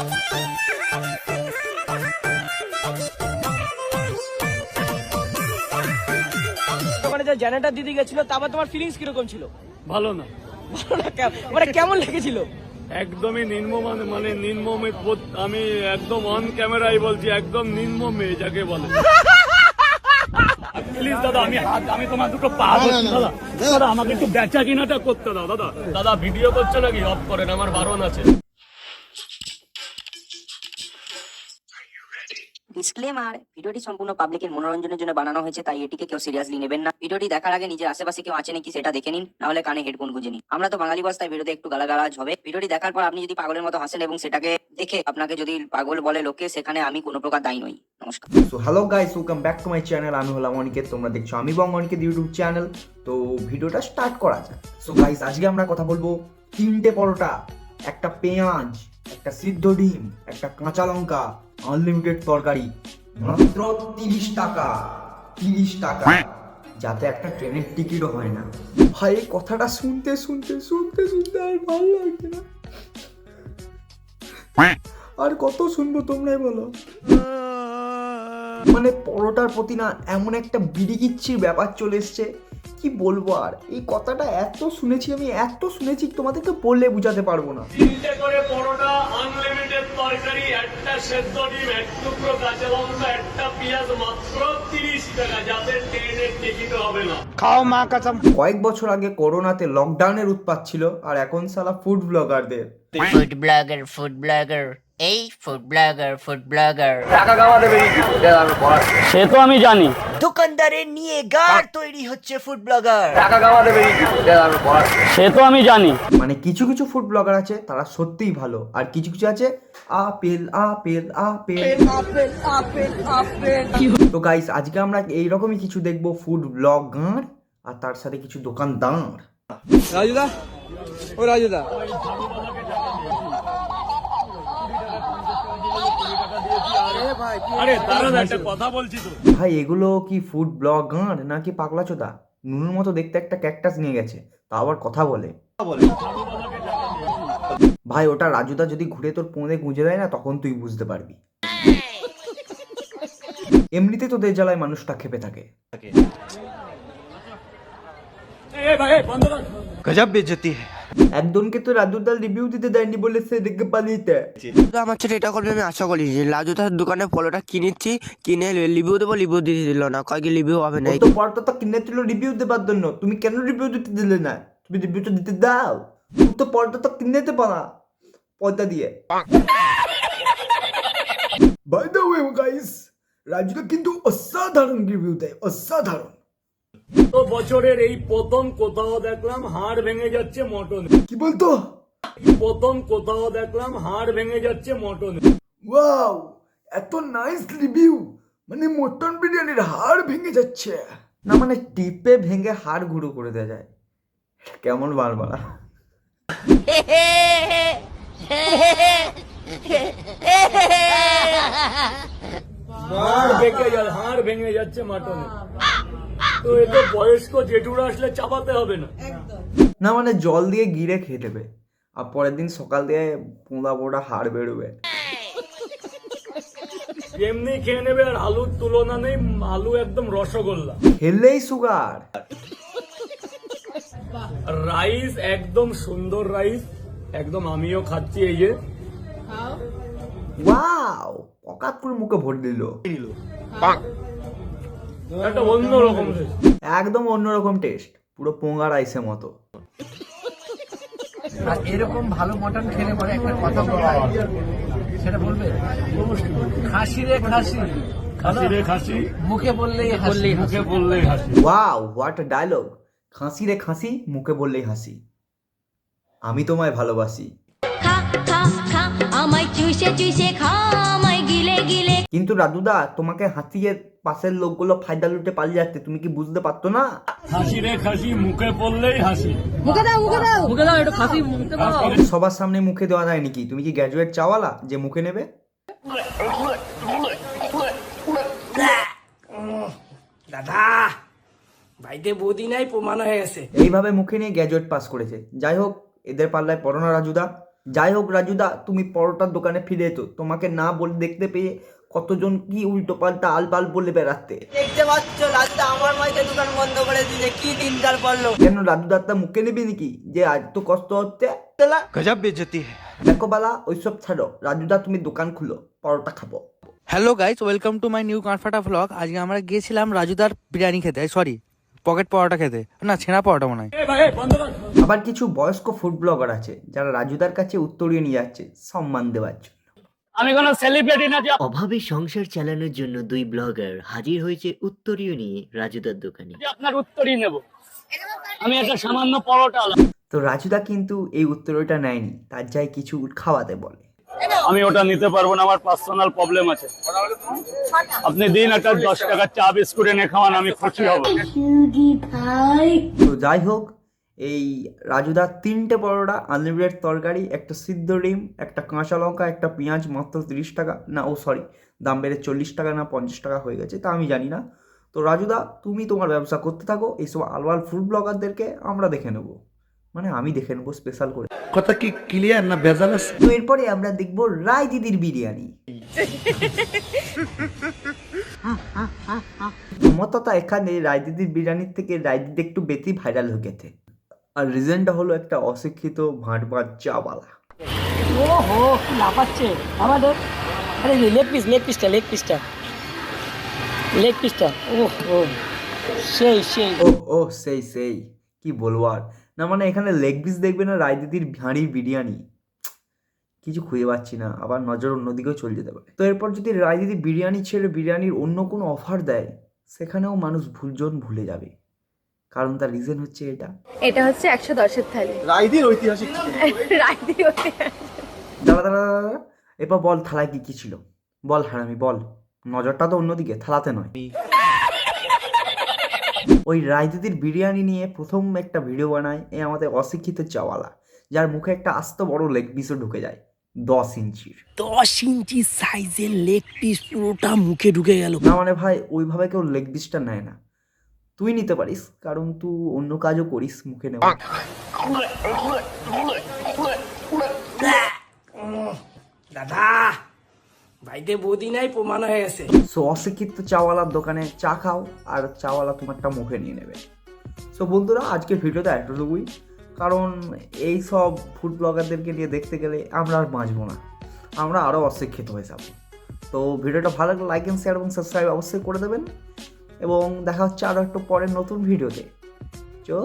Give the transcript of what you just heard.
ওখানে যে জেনারেটর দিদি গেছিল, তারপর তোমার ফিলিংস কিরকম ছিল? ভালো না। ভালো না? মানে কেমন লেগেছিল? একদমই মানে নির্মমে আমি একদম অন ক্যামেরায় বলছি, একদম নির্মমে যাকে বলে। প্লিজ দাদা, আমি তোমার দুটো পা ধরছি দাদা। দাদা আমাকে একটু বেচা কিনাটা করতে দাও দাদা। দাদা ভিডিও করছো নাকি? অফ করেন, আমার বারণ আছে। ডিসক্লেমার, ভিডিওটি সম্পূর্ণ পাবলিকের মনোরঞ্জনের জন্য বানানো হয়েছে, তাই এটিকে কেউ সিরিয়াসলি নেবেন না। ভিডিওটি দেখার আগে নিজের আশেপাশে কেউ আছে নাকি সেটা দেখে নিন, নাহলে কানে হেডফোন গুঁজে নিন। আমরা তো বাঙালি বস, তাই ভিডিওতে একটু গালাগালাজ হবে। ভিডিওটি দেখার পর আপনি যদি পাগলের মতো হাসেন এবং সেটাকে দেখে আপনাকে যদি পাগল বলে লোকে, সেখানে আমি কোনো প্রকার দায়ী নই। নমস্কার। So hello guys, welcome back to my channel. আমি হলাম অনিকেত, তোমরা দেখছো আমি বং অনিকেত ইউটিউব চ্যানেল। তো ভিডিওটা স্টার্ট করা যাক। সো গাইস, আজকে আমরা কথা বলবো 3টে পরোটা, একটা পেঁয়াজ, একটা সিদ্ধ ডিম, একটা কাঁচা লঙ্কা, আনলিমিটেড তরকারি, মাত্র 30 টাকা। 30 টাকা, যাতে একটা ট্রেনের টিকিটও হয় না। ভাই এই কথাটা শুনতে আর ভালো লাগছে না। আর কত শুনবো তোমরাই বলো। মানে পরোটার প্রতি না এমন একটা বিড়িকিচ্ছির ব্যাপার চলে এসছে, কি বলবো আর। এই কথাটা এত শুনেছি তোমাদেরকে বললে বুঝাতে পারবো না। 3টে করে পরোটা, আনলিমিটেড তরকারি, একটা সেদ্ধ ডিম, এক টুকরো কাঁচা লঙ্কা, একটা পেঁয়াজ, মাত্র 30 টাকা, যাতে ট্রেনের টিকিট হবে না। কয়েক বছর আগে করোনাতে লকডাউনের উৎপাত ছিল, আর এখন সালা ফুড ব্লগারদের। ফুড ব্লগার এই ফুড ব্লগার সে তো আমি জানি। দোকানদারের নিয়ে গাড় তৈরি হচ্ছে ফুড ব্লগার। সে তো আমি জানি। মানে কিছু কিছু ফুড ব্লগার আছে তারা সত্যিই ভালো, আর কিছু কিছু আছে apple apple apple apple apple apple. তো গাইস, আজকে আমরা এইরকমই কিছু দেখবো, ফুড ব্লগার আর তার সাথে কিছু দোকানদার। রাজুদা, ও রাজুদা, আরে দাঁড়ান, একটা কথা বলছি তো। ভাই এগুলো কি ফুড ব্লগার নাকি পাগলা চোদা? নুনুর মতো দেখতে একটা ক্যাকটাস নিয়ে গেছে, তা আবার কথা বলে। ভাই ওটা রাজুদা যদি ঘুরে তোর পোঁদে গুঁজে দেয় না, তখন তুই বুঝতে পারবি। এমনিতে তোদের জ্বালায় মানুষটা খেপে থাকে। গজব বেজতি। একজনকে তো রাজুদার রিভিউ দিতে দেয়নি বলে সে দেখে পালিয়েছে। আমার ছেলে এটা করবে আমি আশা করি। রাজু তার দোকানে ফলোটা কিনেছি, কিনে রিভিউ দেবো, রিভিউ দিতে দিল না, কয়েক রিভিউ হবে না। ও তো পরটা তো কিনেছিল রিভিউ দেবার জন্য, তুমি কেন রিভিউ দিতে দিলে না? তুমি রিভিউটা দিতে দাও। তুমি তো পরটা তো কিনে দেবো না পয়সা দিয়ে। বাই দ্য ওয়ে গাইস, রাজুদা কিন্তু অসাধারণ রিভিউ দেয়, অসাধারণ। তো বছরের এই প্রথম কোথাও দেখলাম হাড় ভেঙে যাচ্ছে মটন। কি বলতো? প্রথম কোথাও দেখলাম হাড় ভেঙে যাচ্ছে মটন। ওয়াও, এত নাইস রিভিউ। মানে মটন বিরিয়ানির হাড় ভেঙে যাচ্ছে না, মানে টিপে ভেঙে হাড় গুঁড়ো করে দেওয়া যায়। কেমন বারবার হাড় ভেঙে যাচ্ছে মটনে। তো এ তো বয়স্ক জেঠুরা আসলে চাপাতে হবে না। না, মানে জল দিয়ে গিরে খেয়ে দেবে, আর পরের দিন সকাল দিয়ে পোঁদা পোড়া হাড় বেরোবে। এমনি খেয়ে নেবে, আর আলুর তুলনা নেই। আলু একদম রসগোল্লা। খেললেই সুগার। রাইস একদম সুন্দর রাইস, একদম আমিও খাচ্ছি। এই যে ওয়াও, পকাতপুর মুখে ভোট দিল। একটা অন্যরকম একদম অন্যরকম টেস্ট, পুরো পোঙ্গা রাইসের মতো। এরকম ভালো মটন খেলে পরে একটা কথা বলা হয়, সেটা বলবে খাসি রে খাসি, খাসি রে খাসি, মুখে বললেই মুখে বললেই হাসি। Wow, what a dialogue. খাসি রে খাসি, মুখে বললেই হাসি। আমি তোমায় ভালোবাসি। খা খা খা আমায় চুষে চুষে খা আমায় গিলে গিলে। কিন্তু রাজুদা, তোমাকে হাসিয়ে পাশের লোকগুলো ফায়দা লুটে পালিয়ে যাচ্ছে, তুমি কি বুঝতে পারতো না? খাসি রে খাসি, মুখে পড়লেই হাসি। মুখে দাও একটু খাসি মুখে দাও। সবার সামনে মুখে দেওয়া যায় নাকি? তুমি কি গ্র্যাজুয়েট চাওয়ালা যে মুখে নেবে? দাদা, ভাইতে বৌদি নাই, প্রমাণ হয়ে গেছে। এইভাবে মুখে নিয়ে গ্র্যাজুয়েট পাস করেছে। যাই হোক, এদের পাল্লায় পড়ো না রাজুদা। যাই হোক রাজুদা, তুমি পরোটার দোকানে ফিরে এতো, তোমাকে না বলে দেখতে পেয়ে কতজন কি উল্টো পাল্টা আলবাল বলে বেড়াতে। দেখতে পাচ্ছ রাজুদা আমার মাইকে দোকান বন্ধ করে দিলে, কি দিনকাল পড়লো। কেন রাজুদার তা মুখে নিবি নাকি যে আজ তো কষ্ট হচ্ছে? गजब बेइज्जती है। দেখো বালা, ওইসব ছাড়ো, রাজুদা তুমি দোকান খুলো, পরোটা খাবো। Hello guys, welcome to my new কানফাটা ব্লগ। আজকে আমরা গিয়েছিলাম রাজুদার বিরিয়ানি খেতে, সরি পকেট পরোটা খেতে, না ছেঁড়া পরোটা মনে হয়। আবার কিছু বয়স্ক ফুড ব্লগার আছে যারা রাজুদার কাছে উত্তরীয় নিয়ে যাচ্ছে সম্মান দেওয়ার জন্য। আমি কোনো সেলিব্রিটি না যে অভাবে সংসার চালানোর জন্য দুই ব্লগার হাজির হয়েছে উত্তরীয় নিয়ে রাজুদার দোকানে। আপনার উত্তরই নেব। আমি একটা সামান্য পরোটা তো রাজুদা কিন্তু এই উত্তরীয়টা নেয়নি, তার যাই কিছু খাওয়াতে বলে। আমি ওটা নিতে পারবো না, আমার পার্সোনাল প্রবলেম আছে। আপনি দিন একটা 10 টাকার চা বিস্কুট এনে খাওয়ান, আমি খুশি হব। তো যাই হোক, এই রাজুদার 3টে পরোটা, আনলিমিটেড তরকারি, একটা সিদ্ধ ডিম, একটা কাঁচা লঙ্কা, একটা পেঁয়াজ, মাত্র 30 টাকা, না ও সরি দাম বেড়ে 40 টাকা না 50 টাকা হয়ে গেছে, তা আমি জানি না। তো রাজুদা তুমি তোমার ব্যবসা করতে থাকো, এইসব আলবাল ফুড ব্লগারদেরকে আমরা দেখে নেবো, মানে আমি দেখে নেবো স্পেশাল করে। কথা কি ক্লিয়ার না ভেজাল আছে? তো এরপরে আমরা দেখবো রায় দিদির বিরিয়ানি। মতত এখানে রায় দিদির বিরিয়ানির থেকে রায় দিদি একটু বেশি ভাইরাল হয়ে গেছে, আর রিজনটা হলো একটা অশিক্ষিত ভাঁটবার চাওয়ালা। ও হো, কি লাফাচ্ছে আমাদের। আরে লেগ পিসটা ও ও সেই ও সেই কি বলবো আর, না মানে এখানে লেগ পিস দেখবে না রায় দিদির হাঁড়ির বিরিয়ানি, কিছু খুঁজে পাচ্ছি না, আবার নজর অন্যদিকেও চলে যেতে পারে। তো এরপর যদি রায় দিদি বিরিয়ানি ছেড়ে বিরিয়ানির অন্য কোনো অফার দেয়, সেখানেও মানুষ ভুলে যাবে, কারণ তার রিজন হচ্ছে এটা হচ্ছে 110-এর থালি। রাইদির ঐতিহাসিক দাঁড়া, এরপর বল থালায় কি ছিল, বল হারামি বল, নজরটা তো অন্যদিকে, থালাতে নয়। ওই রায়দিদির বিরিয়ানি নিয়ে প্রথম একটা ভিডিও বানায় এই আমাদের অশিক্ষিত চাওয়ালা, যার মুখে একটা আস্ত বড় লেগ পিসও ঢুকে যায় 10 ইঞ্চির। 10 ইঞ্চি সাইজের লেগ পিস পুরোটা মুখে ঢুকে গেল। না মানে ভাই, ওইভাবে কেউ লেগ পিসটা নেয় না, তুই নিতে পারিস, কারণ তুই অন্য কাজও করিস মুখে নেওয়া। দাদা ভাইতে বৌদি নাই, প্রমাণ হয়ে গেছে। সো অশিক্ষিত চাওয়ালার দোকানে চা খাও, আর চাওয়ালা তোমারটা মুখে নিয়ে নেবে। সো বন্ধুরা, আজকের ভিডিওটা এতটুকুই, কারণ এই সব ফুড ব্লগারদেরকে নিয়ে দেখতে গেলে আমরা আর বাঁচবো না, আমরা আরও অশিক্ষিত হয়ে যাবো। তো ভিডিওটা ভালো লাগলে লাইক এন্ড শেয়ার এবং সাবস্ক্রাইব অবশ্যই করে দেবেন, এবং দেখা হচ্ছে আরও একটু পরের নতুন ভিডিওতে। চো